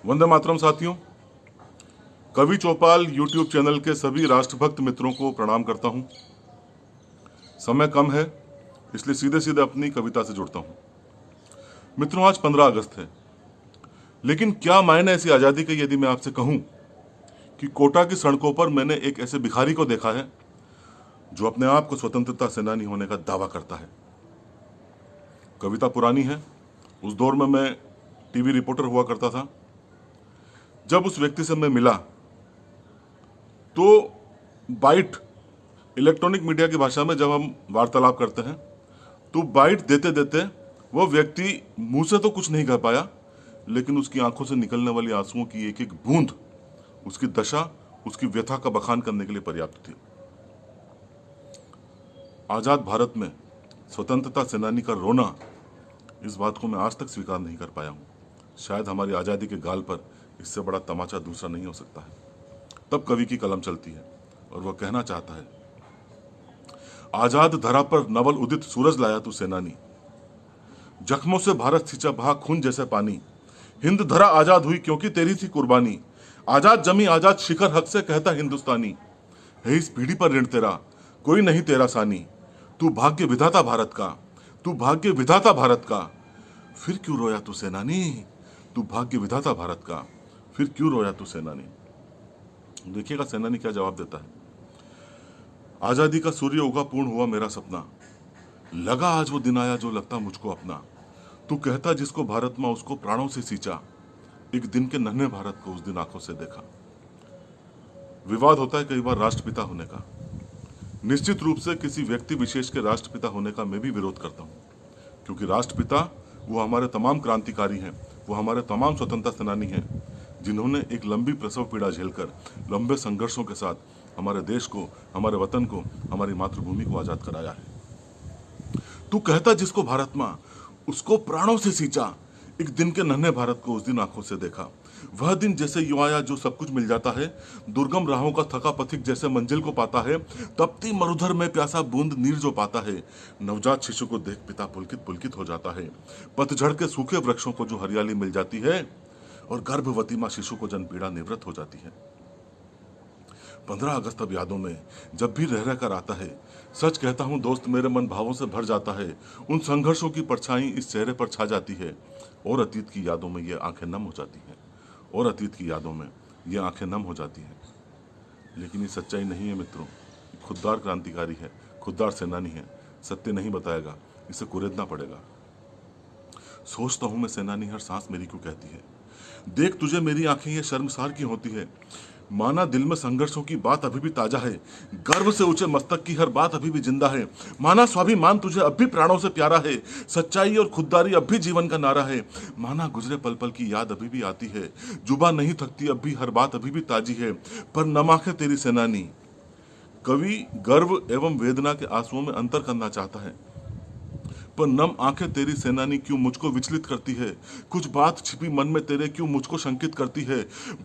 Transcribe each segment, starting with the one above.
वंदे मातरम साथियों। कवि चौपाल YouTube channel के सभी राष्ट्रभक्त मित्रों को प्रणाम करता हूं। समय कम है इसलिए सीधे सीधे अपनी कविता से जुड़ता हूं। मित्रों, आज 15 अगस्त है, लेकिन क्या मायने ऐसी आजादी के यदि मैं आपसे कहूं कि कोटा की सड़कों पर मैंने एक ऐसे भिखारी को देखा है जो अपने आप को स्वतंत्रता सेनानी होने का दावा करता है। कविता पुरानी है, उस दौर में मैं टीवी रिपोर्टर हुआ करता था। जब उस व्यक्ति से मैं मिला तो बाइट, इलेक्ट्रॉनिक मीडिया की भाषा में जब हम वार्तालाप करते हैं तो बाइट देते देते वह व्यक्ति मुंह से तो कुछ नहीं कह पाया, लेकिन उसकी आंखों से निकलने वाली आंसुओं की एक एक बूंद उसकी दशा, उसकी व्यथा का बखान करने के लिए पर्याप्त थी। आजाद भारत में स्वतंत्रता सेनानी का रोना, इस बात को मैं आज तक स्वीकार नहीं कर पाया हूं। शायद हमारी आजादी के गाल पर इससे बड़ा तमाचा दूसरा नहीं हो सकता है। तब कवि की कलम चलती है और वह कहना चाहता है, आजाद धरा पर नवल उदित सूरज लाया तू सेनानी, जख्मों से भारत सिंचा बहा खून जैसे पानी, हिंद धरा आजाद हुई क्योंकि तेरी थी कुर्बानी, आजाद जमी आजाद शिखर हक से कहता हिंदुस्तानी, है इस पीढ़ी पर ऋण तेरा कोई नहीं तेरा सानी, तू भाग्य विधाता भारत का, तू भाग्य विधाता भारत का, फिर क्यों रोया तू सेनानी, तू भाग्य विधाता भारत का, फिर क्यों रोया तू सेनानी। देखिएगा सेनानी क्या जवाब देता है। आजादी का सूर्य उगा पूर्ण हुआ मेरा सपना, लगा आज वो दिन आया जो लगता मुझको अपना, तू कहता जिसको भारत मां उसको प्राणों से सींचा, एक दिन के नन्हे भारत को उस दिन आंखों से देखा। विवाद होता है कई बार राष्ट्रपिता होने का। निश्चित रूप से किसी व्यक्ति विशेष के राष्ट्रपिता होने का मैं भी विरोध करता हूं, क्योंकि राष्ट्रपिता वो हमारे तमाम क्रांतिकारी हैं, वो हमारे तमाम स्वतंत्रता सेनानी हैं, जिन्होंने एक लंबी प्रसव पीड़ा झेलकर लंबे संघर्षों के साथ हमारे देश को, हमारे वतन को, हमारी मातृभूमि को आजाद कराया है। तू कहता जिसको भारत मां उसको प्राणों से सींचा, एक दिन के नन्हे भारत को उस दिन आंखों से देखा। वह दिन जैसे यूं आया जो सब कुछ मिल जाता है, दुर्गम राहों का थका पथिक जैसे मंजिल को पाता है, तपती मरुधर में प्यासा बूंद नीर जो पाता है, नवजात शिशु को देख पिता पुलकित पुलकित हो जाता है, पतझड़ के सूखे वृक्षों को जो हरियाली मिल जाती है, और गर्भवती मां शिशु को जन पीड़ा निवृत्त हो जाती है। 15 अगस्त अब यादों में जब भी रह रह कर आता है, सच कहता हूं दोस्त मेरे मन भावों से भर जाता है। उन संघर्षों की परछाई इस चेहरे पर छा जाती है और अतीत की यादों में ये आंखें नम हो जाती हैं, और अतीत की यादों में ये आंखें नम हो जाती हैं। लेकिन ये सच्चाई नहीं है मित्रों, खुददार क्रांतिकारी है, खुददार सेनानी है, सत्य नहीं बताएगा, इसे कुरेदना पड़ेगा। सोचता हूं मैं सेनानी हर सांस मेरी क्यों कहती है, देख तुझे मेरी आंखें ये शर्मसार की होती है, माना दिल में संघर्षों की बात अभी भी ताजा है, गर्व से ऊंचे मस्तक की हर बात अभी भी जिंदा है, माना स्वाभिमान तुझे अब भी प्राणों से प्यारा है, सच्चाई और खुददारी अब भी जीवन का नारा है, माना गुजरे पल पल की याद अभी भी आती है, जुबा नहीं थकती अब भी हर बात अभी भी ताजी है, पर नम आंखें तेरी सेनानी। कवि गर्व एवं वेदना के आंसुओं में अंतर करना चाहता है, पर नम आंखें तेरी सेनानी क्यों मुझको विचलित करती है, कुछ बात छिपी मन में तेरे क्यों मुझको शंकित करती है,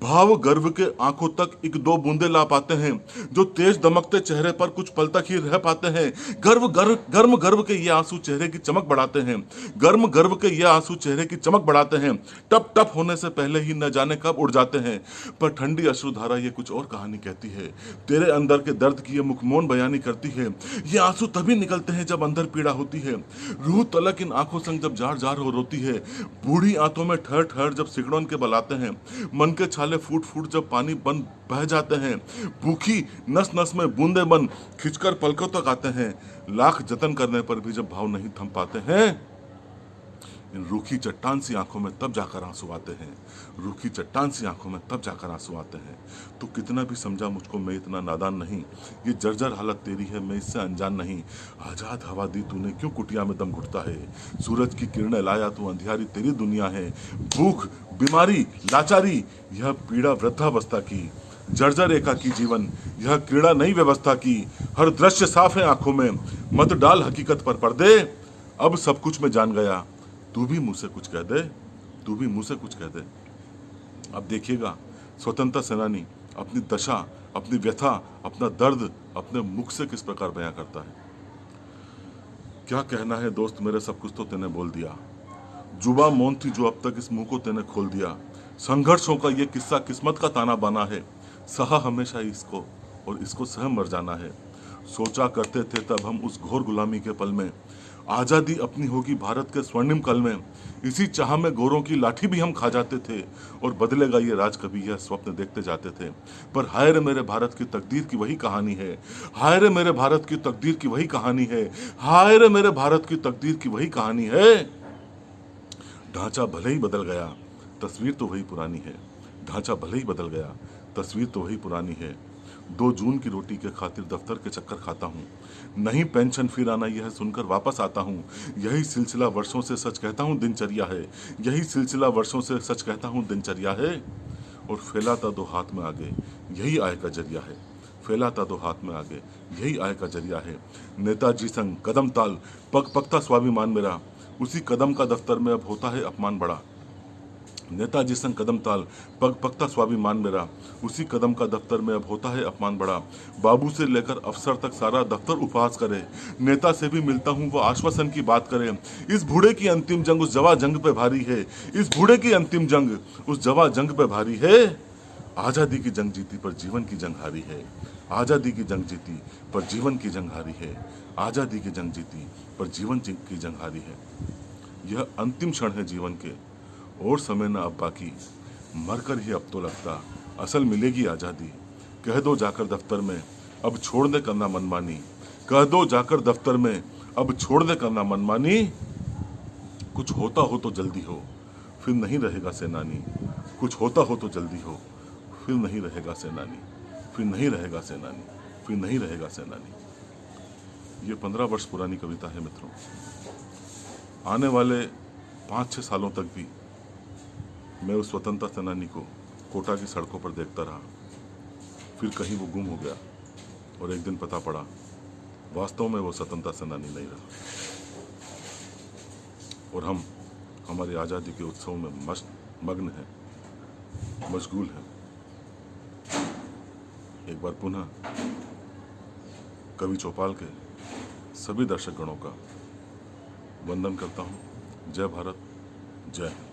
भाव गर्व के आंखों तक एक दो बूंदे ला पाते हैं, जो तेज दमकते चेहरे पर कुछ पल तक ही रह पाते हैं, गर्म गर्व के ये आंसू चेहरे की चमक बढ़ाते हैं, गर्म गर्व के ये आंसू चेहरे की चमक बढ़ाते हैं, टप टप होने से पहले ही न जाने कब उड़ जाते हैं, पर ठंडी अश्रुधारा ये कुछ और कहानी कहती है, तेरे अंदर के दर्द की ये मुखमौन बयानी करती है, ये आंसू तभी निकलते हैं जब अंदर पीड़ा होती है, रूह तलक इन आंखों संग जब जार जार हो रोती है, बूढ़ी आंतों में ठहर ठहर जब सिगड़ों के बलाते हैं, मन के छाले फूट फूट जब पानी बन बह जाते हैं, भूखी नस नस में बूंदे बन खिंचकर पलकों तक आते हैं, लाख जतन करने पर भी जब भाव नहीं थम पाते हैं, इन रूखी चट्टान सी आंखों में तब जाकर आंसू आते हैं, रूखी चट्टान सी आंखों में तब जाकर आंसू आते हैं। तो कितना भी समझा मुझको मैं इतना नादान नहीं, ये जर्जर हालत तेरी है मैं इससे अनजान नहीं, आजाद हवा दी तूने क्यों कुटिया में दम घुटता है, सूरज की किरणें लाया तू अंधियारी तेरी दुनिया है, भूख बीमारी लाचारी यह पीड़ा वृद्धावस्था की, जर्जर एका की जीवन यह क्रीड़ा नई व्यवस्था की, हर दृश्य साफ है आंखों में, मत डाल हकीकत पर पर्दे, अब सब कुछ मैं जान गया, तू भी मुझसे कुछ कह दे, तू भी मुझसे कुछ कह दे। अब देखिएगा स्वतंत्रता सेनानी अपनी दशा, अपनी व्यथा, अपना दर्द अपने मुख से किस प्रकार बयां करता है। क्या कहना है दोस्त मेरे, सब कुछ तो तूने बोल दिया, जुबा मौन थी जो अब तक इस मुंह को तूने खोल दिया, संघर्षों का ये किस्सा किस्मत का ताना बाना है, सहा हमेशा इसको और इसको सह मर जाना है। सोचा करते थे तब हम उस घोर गुलामी के पल में, आज़ादी अपनी होगी भारत के स्वर्णिम कल में। इसी चाह में गोरों की लाठी भी हम खा जाते थे और बदलेगा ये राज कभी, यह स्वप्न देखते जाते थे। पर हाय रे मेरे भारत की तकदीर की वही कहानी है, हाय रे मेरे भारत की तकदीर की वही कहानी है, हाय रे मेरे भारत की तकदीर की वही कहानी है। ढांचा भले ही बदल गया, तस्वीर तो वही पुरानी है। ढांचा भले ही बदल गया, तस्वीर तो वही पुरानी है। 2 जून की रोटी के खातिर दफ्तर के चक्कर खाता हूँ, नहीं पेंशन फिर आना यह सुनकर वापस आता हूँ। यही सिलसिला वर्षों से सच कहता हूँ दिनचर्या है, यही सिलसिला वर्षों से सच कहता हूँ दिनचर्या है। और फैलाता 2 हाथ में आगे यही आय का जरिया है, फैलाता 2 हाथ में आगे यही आय का जरिया है। नेताजी संग कदम ताल पग पगता स्वाभिमान मेरा, उसी कदम का दफ्तर में अब होता है अपमान बड़ा। नेताजी संग कदम ताल पग पगता स्वाभिमान मेरा, उसी कदम का दफ्तर में अब होता है अपमान बड़ा। बाबू से लेकर अफसर तक सारा दफ्तर उपहास करे, नेता से भी मिलता हूँ वो आश्वासन की बात करे। इस बूढ़े की अंतिम जंग उस जवा जंग पे भारी है, इस बूढ़े की अंतिम जंग उस जवा जंग पे भारी है। आज़ादी की जंग जीती पर जीवन की जंग हारी है, आज़ादी की जंग जीती पर जीवन की जंग हारी है, आज़ादी की जंग जीती पर जीवन की जंग हारी है। यह अंतिम क्षण है जीवन के, और समय न अब बाकी, मरकर ही अब तो लगता असल मिलेगी आज़ादी। कह दो जाकर दफ्तर में अब छोड़ दे करना मनमानी, कह दो जाकर दफ्तर में अब छोड़ दे करना मनमानी। कुछ होता हो तो जल्दी हो, फिर नहीं रहेगा सेनानी, कुछ होता हो तो जल्दी हो, फिर नहीं रहेगा सेनानी, फिर नहीं रहेगा सेनानी, फिर नहीं रहेगा सेनानी। ये 15 वर्ष पुरानी कविता है मित्रों। आने वाले 5-6 सालों तक भी मैं उस स्वतंत्रता सेनानी को कोटा की सड़कों पर देखता रहा। फिर कहीं वो गुम हो गया और एक दिन पता पड़ा वास्तव में वो स्वतंत्रता सेनानी नहीं रहा, और हम हमारी आज़ादी के उत्सव में मग्न हैं, मशगूल हैं। एक बार पुनः कवि चौपाल के सभी दर्शक गणों का वंदन करता हूँ। जय भारत, जय हिंद।